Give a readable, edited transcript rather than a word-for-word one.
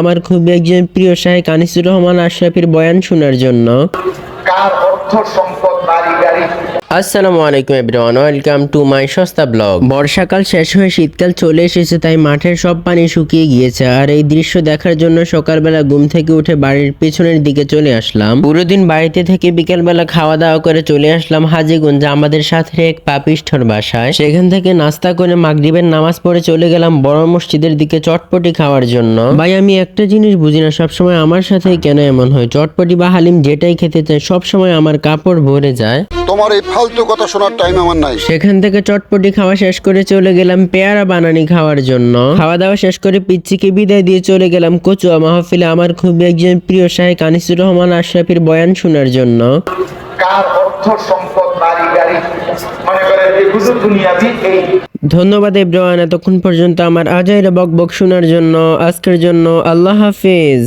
আমার খুবই একজন প্রিয় শাহেখ আনিসুর রহমান আশরাফির বয়ান শোনার জন্য। কার অর্থ সম্পদ বাড়ি গাড়ি। আসসালামু আলাইকুম এভরিওয়ান, ওয়েলকাম টু মাই সস্তা ব্লগ। বর্ষাকাল শেষ হয়ে শীতকাল চলে এসেছে, তাই মাঠের সব পানি শুকিয়ে গিয়েছে। আর এই দৃশ্য দেখার জন্য সকালবেলা ঘুম থেকে উঠে বাড়ির পেছনের দিকে চলে আসলাম। পুরো দিন বাড়িতে থেকে বিকেলবেলা খাওয়া দাওয়া করে চলে আসলাম হাজীগঞ্জ আমাদের সাথে এক পাপিষ্ঠর বাসায়। সেখান থেকে নাস্তা করে মাগরিবের নামাজ পড়ে চলে গেলাম বড় মসজিদের দিকে চটপটি খাওয়ার জন্য। ভাই আমি একটা জিনিস বুঝি না, সবসময় আমার সাথে কেন এমন হয়? চটপটি বা হালিম যেটাই খেতে চাই সবসময় আমার কাপড় ভরে যায়। তোমার এই ফালতু কথা শোনার টাইম আমার নাই। সেখান থেকে চটপটি খাওয়া শেষ করে চলে গেলাম পেয়ারা বানানি খাওয়ার জন্য। খাওয়া দাওয়া শেষ করে পিচ্চিকে বিদায় দিয়ে চলে গেলাম কচুয়া মাহফিলে আমার খুবই একজন প্রিয় শাহেখ আনিসুর রহমান আশরাফির বয়ান শোনার জন্য। কার অর্থ সম্পদ বাড়ি গাড়ি। মনে করেন এই হুজুর দুনিয়াবি এই। ধন্যবাদ এভরিওয়ান, এতক্ষণ পর্যন্ত আমার আজাইরা বকবক শোনার জন্য। আজকের জন্য আল্লাহ হাফেজ।